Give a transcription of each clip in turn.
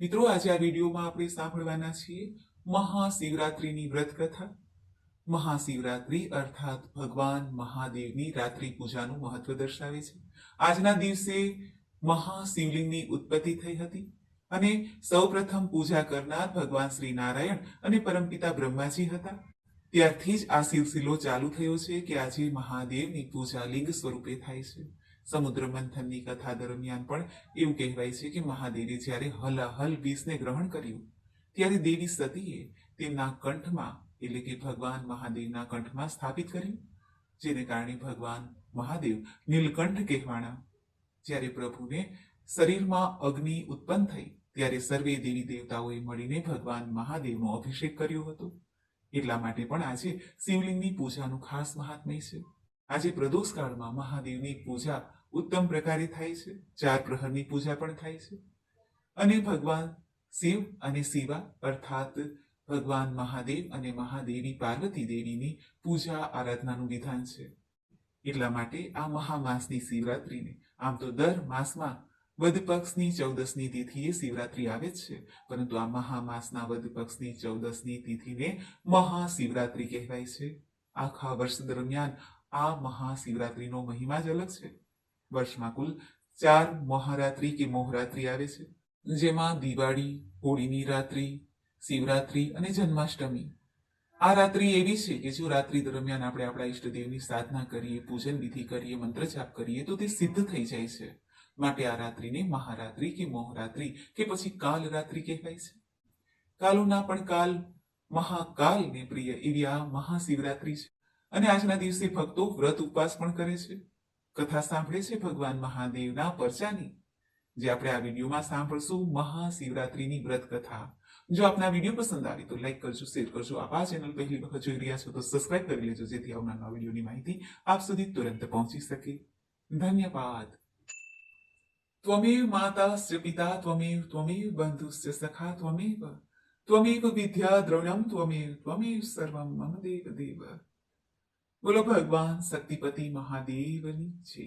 મિત્રો, આજે આ વિડીયોમાં આપણે સાંભળવાના છીએ મહાશિવરાત્રીની વ્રત કથા. મહાશિવરાત્રી અર્થાત ભગવાન મહાદેવની રાત્રિ પૂજાનું મહત્વ દર્શાવે છે. આજના દિવસે મહાશિવલિંગની ઉત્પત્તિ થઈ હતી અને સૌપ્રથમ પૂજા કરનાર ભગવાન શ્રી નારાયણ અને પરમપિતા બ્રહ્માજી હતા. ત્યારથી જ આ સિલસિલો ચાલુ થયો છે કે આજે મહાદેવની પૂજા લિંગ સ્વરૂપે થાય છે. સમુદ્ર મંથનની કથા દરમિયાન પણ એવું કહેવાય છે કે મહાદેવે જ્યારે હલાહલ વિષને ગ્રહણ કર્યું ત્યારે દેવી સતીએ તેમના કંઠમાં એટલે કે ભગવાન મહાદેવના કંઠમાં સ્થાપિત કર્યું, જેને કારણે ભગવાન મહાદેવ નીલકંઠ કહેવાણા. જ્યારે પ્રભુને શરીરમાં અગ્નિ ઉત્પન્ન થઈ ત્યારે સર્વે દેવી દેવતાઓએ મળીને ભગવાન મહાદેવનો અભિષેક કર્યો હતો. એટલા માટે પણ આજે શિવલિંગની પૂજાનું ખાસ મહાત્મ્ય છે. આજે પ્રદોષ કાળમાં મહાદેવની પૂજા ઉત્તમ પ્રકારે થાય છે. 4 પ્રહરની પૂજા પણ થાય છે અને ભગવાન શિવ અને શિવા અર્થાત ભગવાન મહાદેવ અને મહાદેવી પાર્વતી દેવીની પૂજા આરાધનાનું વિધાન છે. એટલા માટે આ મહામાસની શિવરાત્રીને આમ તો દર માસમાં વદ પક્ષની 14મી તિથિએ શિવરાત્રી આવે જ છે, પરંતુ આ મહામાસના વદ પક્ષની 14મી તિથિને મહાશિવરાત્રી કહેવાય છે. આખા વર્ષ દરમિયાન આ મહાશિવરાત્રીનો મહિમા જ અલગ છે. વર્ષમાં કુલ 4 મહારાત્રી કે મોહરાત્રી આવે છે, જેમાં દિવાળી, હોળીની રાત્રિ, શિવરાત્રી અને જન્માષ્ટમી. આ રાત્રિ એવી છે કે જો રાત્રિ દરમિયાન આપણે આપણા ઈષ્ટદેવની સાધના કરીએ, પૂજન વિધિ કરીએ, મંત્ર જાપ કરીએ તો તે સિદ્ધ થઈ જાય છે. માટે આ રાત્રિને મહારાત્રિ કે મોહરાત્રી કે પછી કાલરાત્રિ કહેવાય છે. કાલોના પણ કાલ, મહાકાલને પ્રિય એવી આ મહાશિવરાત્રી છે અને આજના દિવસે ભક્તો વ્રત ઉપવાસ પણ કરે છે, કથા સાંભળે છે ભગવાન મહાદેવના પરચાની, જે આપણે આ વિડીયોમાં સાંભળશું મહાશિવરાત્રીની વ્રત કથા. જો આપને આ વિડીયો પસંદ આવે તો લાઈક કરજો, શેર કરજો. આપ આ ચેનલ પહેલી વખત જોઈ રહ્યા છો તો સબસ્ક્રાઇબ કરી લેજો, જેથી આવનારા વિડીયોની માહિતી આપ સુધી તુરંત પહોંચી શકે. ધન્યવાદ. ત્વમેવ માતાશ્ચ પિતા ત્વમેવ, ત્વમેવ બંધુશ્ચ સખા ત્વમેવ, ત્વમેવ વિદ્યા દ્રવિણમ ત્વમેવ, ત્વમેવ સર્વમ મમ દેવ દેવ. બોલો ભગવાન શક્તિપતિ મહાદેવની છે.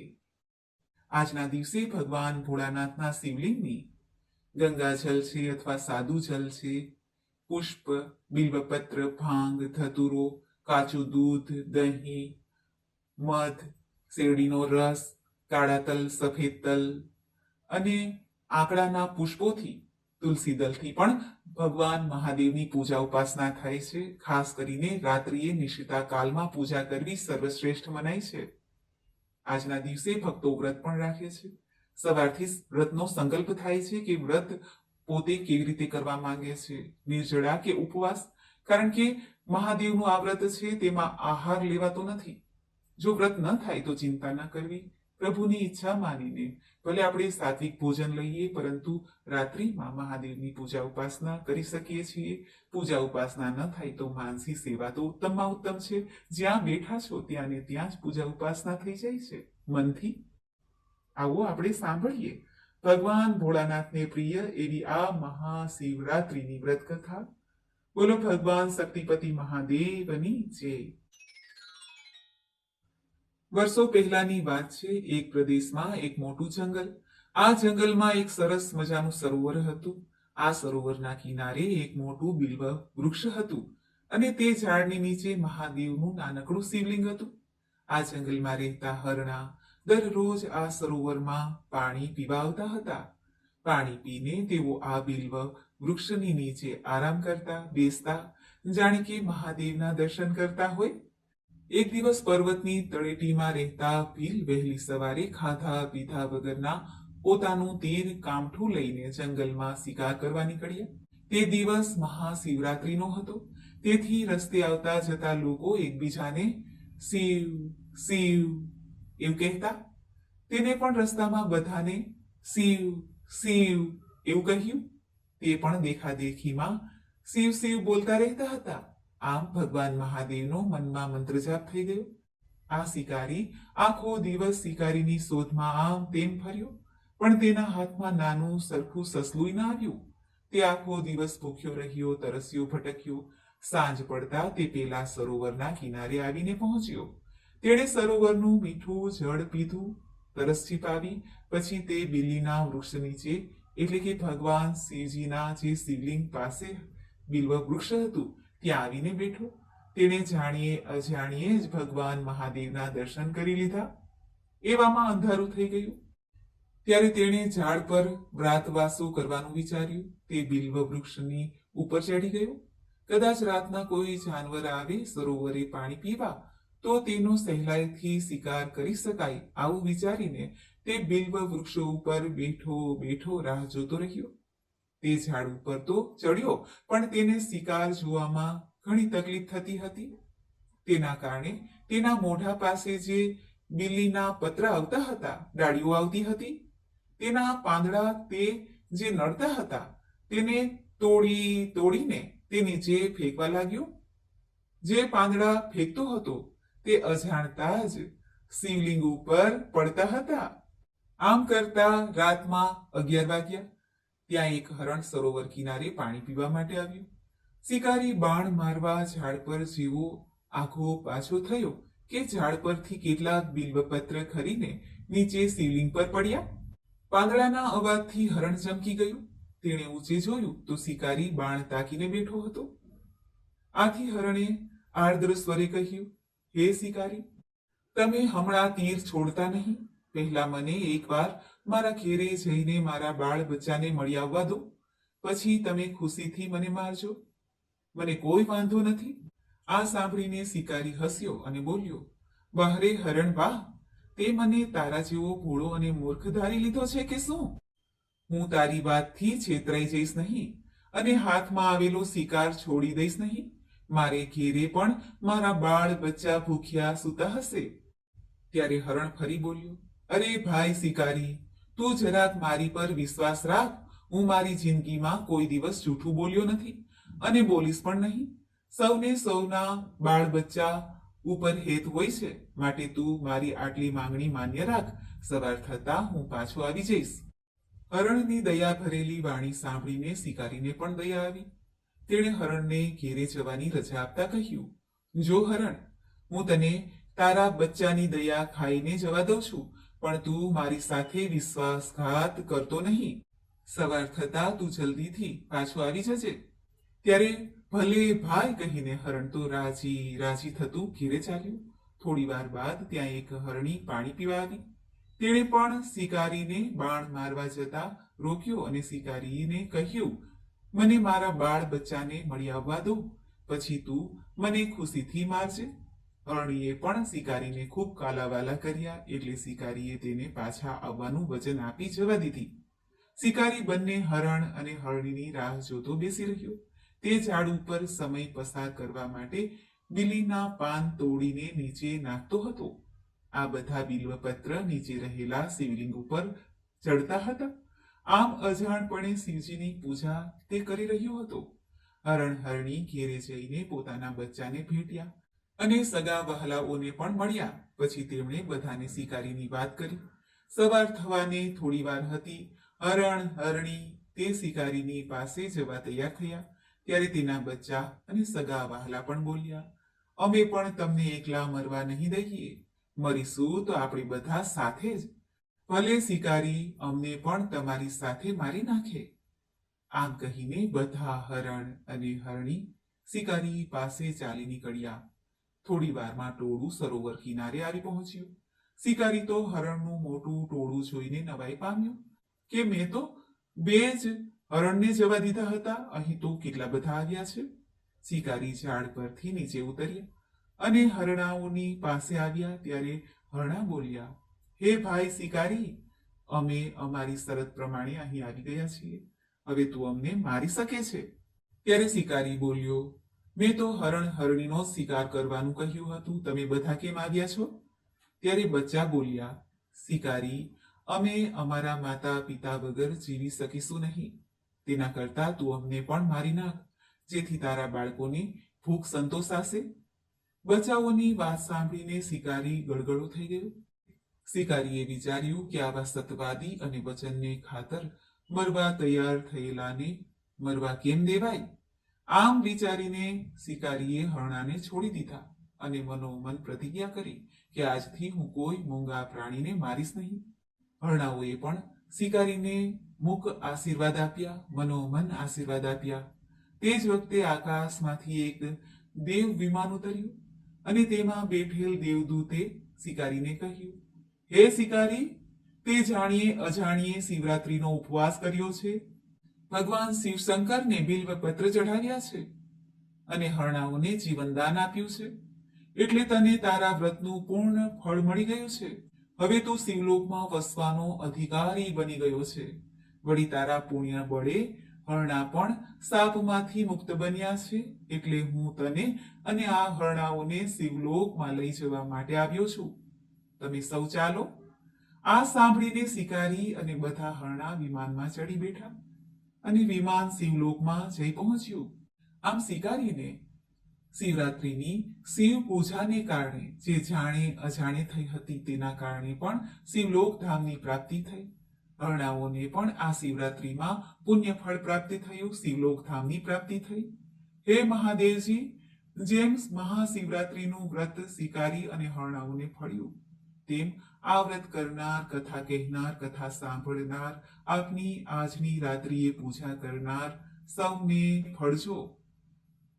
આજના દિવસે ભગવાન ભોળાનાથના શિવલિંગની ગંગાજલ છે અથવા સાદું જલ છે, પુષ્પ, બિલ્વપત્ર, ભાંગ, ધતુરો, કાચું દૂધ, દહીં, મધ, શેરડીનો રસ, કાળા તલ, સફેદ તલ અને આંકડાના પુષ્પોથી, તુલસી દળથી પણ ભગવાન મહાદેવની પૂજા ઉપાસના થાય છે. ખાસ કરીને રાત્રિએ નિશિતા કાલમાં પૂજા કરવી સર્વશ્રેષ્ઠ મનાય છે. આજના દિવસે ભક્તો વ્રત પણ રાખે છે. સવારથી વ્રતનો સંકલ્પ થાય છે કે વ્રત પોતે કેવી રીતે કરવા માંગે છે, નિર્જળા કે ઉપવાસ. કારણ કે મહાદેવનું આ વ્રત છે, તેમાં આહાર લેવાતો નથી. જો વ્રત ન થાય તો ચિંતા ન કરવી. પ્રભુની ઈચ્છા માનીને ભલે આપણે સાત્વિક ભોજન લઈએ, પરંતુ રાત્રિમાં મહાદેવની પૂજા ઉપાસના કરી શકીએ છીએ. પૂજા ઉપાસના ન થાય તો માનસી સેવા તો ઉત્તમમાં ઉત્તમ છે. જ્યાં બેઠા છો ત્યાં ને ત્યાં જ પૂજા ઉપાસના થઈ જાય છે મનથી. આવો આપણે સાંભળીએ ભગવાન ભોળાનાથને પ્રિય એવી આ મહાશિવરાત્રીની વ્રત કથા. બોલો ભગવાન શક્તિપતિ મહાદેવની જય. વર્ષો પહેલાની વાત છે. એક પ્રદેશમાં એક મોટું જંગલ. આ જંગલમાં એક સરસ મજાનું સરોવર હતું. આ સરોવરના કિનારે એક મોટું બિલ્વ વૃક્ષ હતું અને તે ઝાડની નીચે મહાદેવનું નાનકડું શિવલિંગ હતું. આ જંગલમાં રહેતા હરણા દરરોજ આ સરોવરમાં પાણી પીવા આવતા હતા. પાણી પીને તેઓ આ બિલ્વ વૃક્ષની નીચે આરામ કરતા, બેસતા, જાણે કે મહાદેવના દર્શન કરતા હોય. એક દિવસ પર્વતની તળેટીમાં રહેતા ભીલ વહેલી સવારે ખાધા પીધા વગરના પોતાનું તીર કામઠું લઈને જંગલમાં શિકાર કરવા નીકળ્યા. તે દિવસ મહાશિવરાત્રીનો હતો, તેથી રસ્તે આવતા જતા લોકો એકબીજાને શિવ શિવ એવું કહેતા. તેને પણ રસ્તામાં બધાને શિવ શિવ એવું કહ્યું. તે પણ દેખાદેખીમાં શિવ શિવ બોલતા રહેતા હતા. આમ ભગવાન મહાદેવનો મનમાં મંત્ર જાપ થઈ ગયો. આ શિકારી આખો દિવસ શિકારીની શોધમાં આમ તેમ ફર્યો, પણ તેના હાથમાં નાનું સરખું સસલું ન આવ્યું. તે આખો દિવસ ભૂખ્યો રહ્યો, તરસ્યો, ભટક્યો. સાંજ પડતા તે પેલા સરોવરના કિનારે આવીને પહોંચ્યો. તેણે સરોવરનું મીઠું જળ પીધું, તરસ છીપાવી. પછી તે બિલીના વૃક્ષ નીચે એટલે કે ભગવાન શિવજીના જે શિવલિંગ પાસે બિલ્વ વૃક્ષ હતું ત્યાં આવીને બેઠો. તેણે જાણીએ અજાણીએ જ ભગવાન મહાદેવના દર્શન કરી લીધા. એવામાં અંધારું થઈ ગયું. ત્યારે તેણે ઝાડ પર રાતવાસો કરવાનું વિચાર્યું. તે બિલ્વ વૃક્ષની ઉપર ચડી ગયો. કદાચ રાતના કોઈ જાનવર આવે સરોવરે પાણી પીવા તો તેનો સહેલાઈથી શિકાર કરી શકાય, આવું વિચારીને તે બિલ્વ વૃક્ષો ઉપર બેઠો બેઠો રાહ જોતો રહ્યો. તે ઝાડ ઉપર તો ચડ્યો, પણ તેને શિકાર જોવામાં ઘણી તકલીફ થતી હતી. તેના કારણે તેના મોઢા પાસે જે બિલ્લીના પતરા આવતા હતા, ડાળીઓ આવતી હતી, તેના પાંદડા તે જે નડતા હતા તેને તોડી તોડીને તે નીચે ફેંકવા લાગ્યો. જે પાંદડા ફેંકતો હતો તે અજાણતા જ શિવલિંગ ઉપર પડતા હતા. આમ કરતા રાતમાં 11 વાગ્યા. ત્યાં એક હરણ સરોવર કિનારે પાણી પીવા માટે આવ્યું. શિકારી બાણ મારવા ઝાડ પર જેવો આઘો પાછો થયો કે ઝાડ પરથી કેટલાક બિલ્વપત્ર ખરીને નીચે શિવલિંગ પર પડ્યા. પાંદડાના અવાજથી હરણ ચમકી ગયું. તેણે ઊંચે જોયું તો શિકારી બાણ તાકીને બેઠો હતો. આથી હરણે આર્દ્ર સ્વરે કહ્યું, હે શિકારી, તમે હમણાં તીર છોડતા નહીં. પહેલા મને એકવાર મારા ઘેરે જઈને મારા બાળ બચ્ચાને મળી આવવા દો. પછી તમે ખુશીથી મને મારજો. મને કોઈ વાંધો નથી. આ સાંભળીને શિકારી હસ્યો અને બોલ્યો, વાહ રે હરણ વાહ, તે મને તારા જેવો ભોળો અને મૂર્ખ ધારી લીધો છે કે શું? હું તારી વાતથી છેતરાઈ જઈશ નહીં અને હાથમાં આવેલો શિકાર છોડી દઈશ નહીં. મારે ઘેરે પણ મારા બાળ બચ્ચા ભૂખ્યા સૂતા હશે. ત્યારે હરણ ફરી બોલ્યો, અરે ભાઈ શિકારી, તું જરાક મારી પર વિશ્વાસ રાખ. હું મારી જિંદગીમાં કોઈ દિવસ જૂઠું બોલ્યો નથી અને બોલીશ પણ નહીં. સૌને સૌના બાળ બચ્ચા ઉપર હેત હોય છે, માટે તું મારી આટલી માંગણી માન્ય રાખ. સવાર થતા હું પાછો આવી જઈશ. હરણની દયા ભરેલી વાણી સાંભળીને શિકારીને પણ દયા આવી. તેણે હરણને ઘેરે જવાની રજા આપતા કહ્યું, જો હરણ, હું તને તારા બચ્ચાની દયા ખાઈને જવા દઉં છું, પણ તું મારી સાથે વિશ્વાસઘાત કરતો નહીં. સવાર થતા તું જલ્દીથી પાછો આવી જજે. ત્યારે ભલે ભાઈ કહીને હરણ તો રાજી રાજી થતું ઘેરે ચાલ્યું. થોડી વાર બાદ ત્યાં એક હરણી પાણી પીવા આવી. તેણે પણ શિકારીને બાણ મારવા જતા રોક્યો અને શિકારીને કહ્યું, મને મારા બાળ બચ્ચાને મળી આવવા દો, પછી તું મને ખુશીથી મારજે. હરણીએ પણ શિકારીને ખૂબ કાલાવાલા કર્યા, એટલે શિકારીએ તેને પાછા આવવાનું વચન આપી જવા દીધી. શિકારી બંને હરણ અને હરણીની રાહ જોતો બેસી રહ્યો. તે ઝાડ ઉપર સમય પસાર કરવા માટે બિલ્લીના પાન તોડીને નીચે નાખતો હતો. આ બધા બિલ્વપત્ર નીચે રહેલા શિવલિંગ ઉપર ચડતા હતા. આમ અજાણપણે શિવજીની પૂજા તે કરી રહ્યો હતો. હરણ હરણી ઘેરે જઈને પોતાના બચ્ચાને ભેટ્યા અને સગા વહાલાઓને પણ મળ્યા. પછી તેમણે બધાને શિકારીની વાત કરી. સવાર થવાને થોડી વાર હતી. હરણ હરણી તે શિકારીની પાસે જવા તૈયાર થયા. ત્યારે તેના બચ્ચા અને સગા વહાલા પણ બોલ્યા, અમે પણ તમને એકલા મરવા નહીં દઈએ. મરીશું તો આપણે બધા સાથે જ. ભલે શિકારી અમને પણ તમારી સાથે મારી નાખે. આમ કહીને બધા હરણ અને હરણી શિકારી પાસે ચાલી નીકળ્યા. થોડી વારમાં ટોળું સરોવર કિનારે આવી પહોંચ્યું. શિકારી તો હરણનું મોટું ટોળું જોઈને નવાઈ પામ્યો કે મેં તો 2 જ હરણને જવા દીધા હતા, અહીં તો કેટલા બધા આવ્યા છે. શિકારી ઝાડ પરથી નીચે ઉતર્યા અને હરણાઓની પાસે આવ્યા. ત્યારે હરણા બોલ્યા, હે ભાઈ શિકારી, અમે અમારી શરત પ્રમાણે અહીં આવી ગયા છીએ. હવે તું અમને મારી શકે છે. ત્યારે શિકારી બોલ્યો, મેં તો હરણ હરણીનો શિકાર કરવાનું કહ્યું હતું, તમે બધા કેમ આવ્યા છો? ત્યારે બચ્ચા બોલ્યા, શિકારી, અમે અમારા માતા પિતા વગર જીવી શકીશું નહીં. તેના કરતા તું અમને પણ મારી નાખ, જેથી તારા બાળકોની ભૂખ સંતોષાશે. બચ્ચાઓની વાત સાંભળીને શિકારી ગળગળો થઈ ગયો. શિકારીએ વિચાર્યું કે આવા સતવાદી અને વચનને ખાતર મરવા તૈયાર થયેલાને મરવા કેમ દેવાય. આમ વિચારીને શિકારીએ હરણાને છોડી દીધા અને મનોમન પ્રતિજ્ઞા કરી કે આજથી હું કોઈ મૂંગા પ્રાણીને મારીશ નહીં. હરણાઓએ પણ શિકારીને મુખ આશીર્વાદ આપ્યા, મનોમન આશીર્વાદ આપ્યા. તે જ વખતે આકાશમાંથી એક દેવ વિમાન ઉતર્યું અને તેમાં બેઠેલ દેવદૂતે શિકારીને કહ્યું, હે શિકારી, તે જાણીએ અજાણીએ શિવરાત્રીનો ઉપવાસ કર્યો છે, ભગવાન શિવશંકરને બિલ્વ પત્ર ચઢાવ્યા છે અને હરણાઓને જીવનદાન આપ્યું છે, એટલે તને તારા વ્રતનું પૂર્ણ ફળ મળી ગયું છે. હવે તું શિવલોકમાં વસવાનો અધિકારી બની ગયો છે. વળી તારા પુણ્ય બળે હરણા પણ સાપમાંથી મુક્ત બન્યા છે. એટલે હું તને અને આ હરણાઓને શિવલોકમાં લઈ જવા માટે આવ્યો છું. તમે સૌ ચાલો. આ સાંભળીને શિકારી અને બધા હરણા વિમાનમાં ચડી બેઠા અને વિમાન શિવલોકમાં જઈ પહોંચ્યું. આમ શિકારીને શિવરાત્રીની શિવ પૂજાને કારણે, જે જાણે અજાણે થઈ હતી તેના કારણે પણ શિવલોક ધામની પ્રાપ્તિ થઈ. હરણાઓને પણ આ શિવરાત્રીમાં પુણ્ય ફળ પ્રાપ્તિ થયું, શિવલોક ધામની પ્રાપ્તિ થઈ. હે મહાદેવજી, જેમ મહાશિવરાત્રીનું વ્રત શિકારી અને હરણાઓને ફળ્યું, તેમ આ વ્રત કરનાર, કથા કહેનાર, કથા સાંભળનાર, આપની આજની રાત્રિએ પૂજા કરનાર સૌને ફળજો.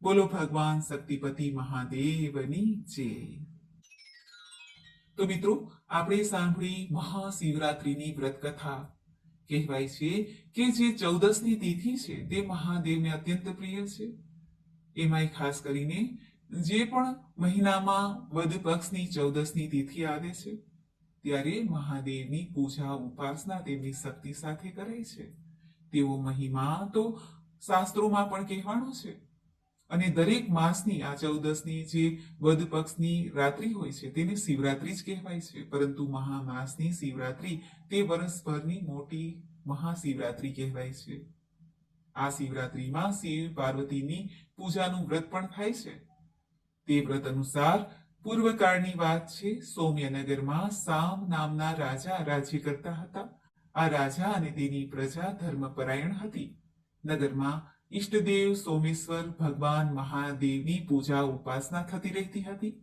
બોલો ભગવાન શક્તિપતિ મહાદેવની જય. તો મિત્રો, આપણે સાંભળી મહાશિવરાત્રીની વ્રત કથા. કહેવાય છે કે જે 14ની તિથિ છે તે મહાદેવને અત્યંત પ્રિય છે. એમાંય ખાસ કરીને જે પણ મહિનામાં વદ પક્ષની 14ની તિથિ આવે છે ત્યારે મહાદેવની પૂજા ઉપાસના તેમની શક્તિ સાથે કરાય છે. તેવો મહિમા તો શાસ્ત્રોમાં પણ કહેવાનો છે. અને દરેક માસની આ 14ની જે વદ પક્ષની રાત્રિ હોય છે તેને શિવરાત્રી જ કહેવાય છે. પરંતુ મહામાસની શિવરાત્રી તે વર્ષભરની મોટી મહાશિવરાત્રી કહેવાય છે. આ શિવરાત્રીમાં શિવ પાર્વતીની પૂજાનું વ્રત પણ થાય છે. તે વ્રત અનુસાર પૂર્વકાળની વાત છે, સૌમ્યનગરમાં સામ નામના રાજા રાજ્ય કરતા હતા. આ રાજા અને તેની પ્રજા ધર્મપરાયણ હતી. નગરમાં ઈષ્ટદેવ સોમેશ્વર ભગવાન મહાદેવની પૂજા ઉપાસના થતી રહેતી હતી.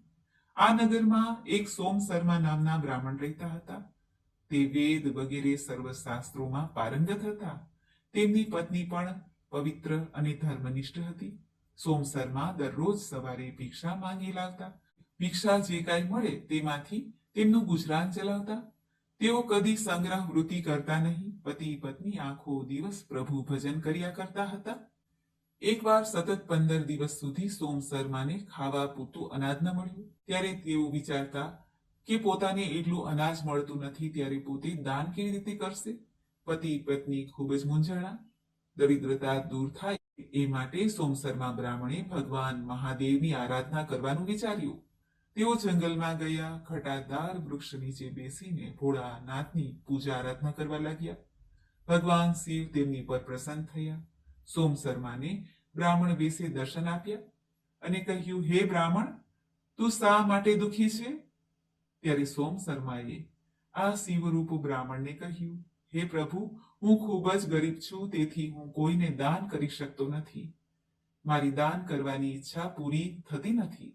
આ નગરમાં એક સોમ શર્મા નામના બ્રાહ્મણ રહેતા હતા. તે વેદ વગેરે સર્વશાસ્ત્રોમાં પારંગત હતા. તેમની પત્ની પણ પવિત્ર અને ધર્મનિષ્ઠ હતી. સોમ શર્મા દરરોજ સવારે ભિક્ષા માંગી લાવતા. ભિક્ષા જે કાંઈ મળે તેમાંથી તેમનું ગુજરાન ચલાવતા. તેઓ કદી સંગ્રહ વૃત્તિ કરતા નહીં. પતિ પત્ની આખો દિવસ પ્રભુ ભજન કર્યા કરતા હતા. એકવાર સતત 15 દિવસ સુધી સોમ શર્માને ખાવા પૂરતું અનાજ ન મળ્યું. ત્યારે તેઓ વિચારતા કે પોતાને એટલું અનાજ મળતું નથી, ત્યારે પોતે દાન કેવી રીતે કરશે. પતિ પત્ની ખૂબ જ મૂંઝાણા. દરિદ્રતા દૂર થાય એ માટે સોમ શર્મા બ્રાહ્મણે ભગવાન મહાદેવની આરાધના કરવાનું વિચાર્યું. તેઓ જંગલમાં ગયા. ઘટાદાર વૃક્ષ નીચે બેસીને ભોળાનાથની પૂજા આરાધના કરવા લાગ્યા. ભગવાન શિવ તેમની પર પ્રસન્ન થયા. સોમ શર્માને બ્રાહ્મણ વેશે દર્શન આપ્યા અને કહ્યું, હે બ્રાહ્મણ, તું શા માટે દુખી છે? ત્યારે સોમ શર્માએ આ શિવરૂપ બ્રાહ્મણને કહ્યું, હે પ્રભુ, હું ખૂબ જ ગરીબ છું, તેથી હું કોઈને દાન કરી શકતો નથી. મારી દાન કરવાની ઈચ્છા પૂરી થતી નથી.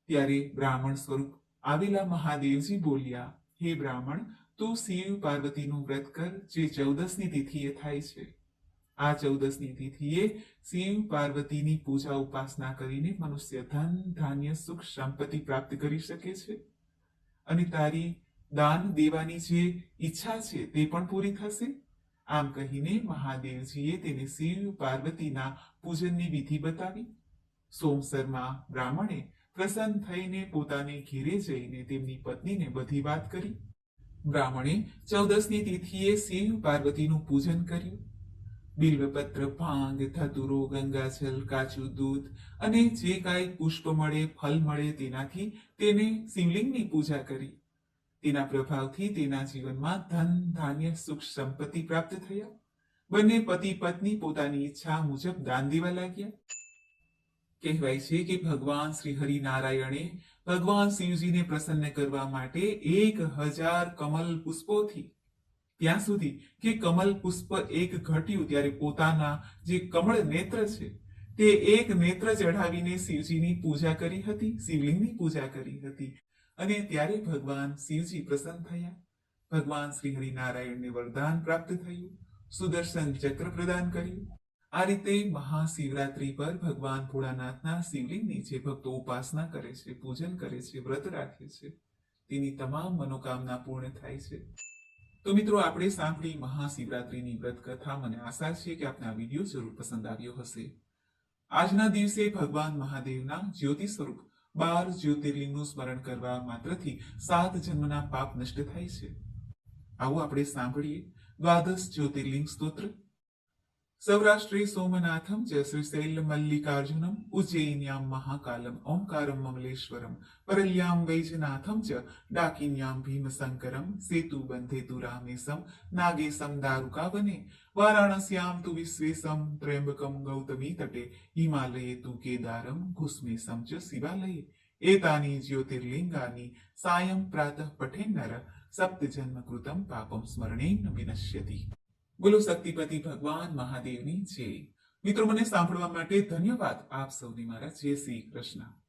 ત્યારે બ્રાહ્મણ સ્વરૂપ આવેલા મહાદેવજી બોલ્યા, હે બ્રાહ્મણ, તું શિવ પાર્વતીનું વ્રત કર, જે 14ની તિથિએ થાય છે. આ 14ની તિથિએ શિવ પાર્વતીની પૂજા ઉપાસના કરીને મનુષ્ય ધન, ધાન્ય, સુખ, સંપત્તિ પ્રાપ્ત કરી શકે છે. અને તારી દાન દેવાની જે ઈચ્છા છે તે પણ પૂરી થશે. આમ કહીને મહાદેવજીએ તેને શિવ પાર્વતીના પૂજનની વિધિ બતાવી. સોમ શર્મા બ્રાહ્મણે પ્રસન્ન થઈને પોતાને ઘેરે જઈને તેમની પત્નીને બધી વાત કરી. બ્રાહ્મણે 14ની તિથિએ શિવ પાર્વતીનું પૂજન કર્યું. બિલ્વપત્ર, ભાંગ, ધતુરો, ગંગાજલ, કાચું દૂધ અને જે કાંઈ પુષ્પ મળે, ફલ મળે તેનાથી તેને શિવલિંગની પૂજા કરી. તેના પ્રભાવથી તેના જીવનમાં ધન, ધાન્ય, સુખ, સંપત્તિ પ્રાપ્ત થયા. બંને પતિ પત્ની પોતાની ઈચ્છા મુજબ દાન દેવા લાગ્યા. કહેવાય છે કે ભગવાન શ્રી હરિનારાયણે ભગવાન શિવજીને પ્રસન્ન કરવા માટે 1000 કમલ પુષ્પોથી, ત્યાં સુધી કે કમલ પુષ્પ એક ઘટ્યું ત્યારે પોતાના જે કમળ નેત્ર છે તે એક નેત્ર ચઢાવીને શિવજીની પૂજા કરી હતી, શિવલિંગની પૂજા કરી હતી. અને ત્યારે ભગવાન શિવજી પ્રસન્ન થયા. ભગવાન શ્રી હરિનારાયણને વરદાન પ્રાપ્ત થયું, સુદર્શન ચક્ર પ્રદાન કર્યું. આ રીતે મહાશિવરાત્રી પર ભગવાન ભોળાનાથના શિવલિંગની જે ભક્તો ઉપાસના કરે છે, પૂજન કરે છે, વ્રત રાખે છે, તેની તમામ મનોકામના પૂર્ણ થાય છે. તો મિત્રો, આપણે સાંભળી મહાશિવરાત્રીની વ્રત કથા. મને આશા છે કે આપને આ વિડીયો જરૂર પસંદ આવ્યો હશે. આજના દિવસે ભગવાન મહાદેવના જ્યોતિ સ્વરૂપ 12 જ્યોતિર્લિંગનું સ્મરણ કરવા માત્રથી 7 જન્મના પાપ નષ્ટ થાય છે. આવો આપણે સાંભળીએ દ્વાદશ જ્યોતિર્લિંગ સ્તોત્ર. સૌરાષ્ટ્રે સોમનાથમ ચ શ્રીશૈલ મલ્લિકાર્જુનમ ઉજ્જૈન્યામ મહાકાલમ ઓમકારમ મમલેશ્વરમ પરલ્યામ વૈજનાથમ ચ ડાકિન્યામ ભીમશંકરમ સેતુ બંધેતુ રામેશમ નાગેશમ દારુકાવને વારાણસ્યામ તુ વિશ્વેશમ ત્રયંબકમ ગૌતમી તટે હિમાલયે તુ કેદારમ ઘુસ્મેશમ ચ શિવાલયે એતાની જ્યોતિર્લિંગાની સાયં પ્રાતઃ પઠેન્નર સપ્તજન્મ કૃતમ પાપમ સ્મરણેન વિનશ્યતિ. બોલો શક્તિપતિ ભગવાન મહાદેવની જય. મિત્રો, મને સાંભળવા માટે ધન્યવાદ. આપ સૌને મારા જય શ્રી કૃષ્ણ.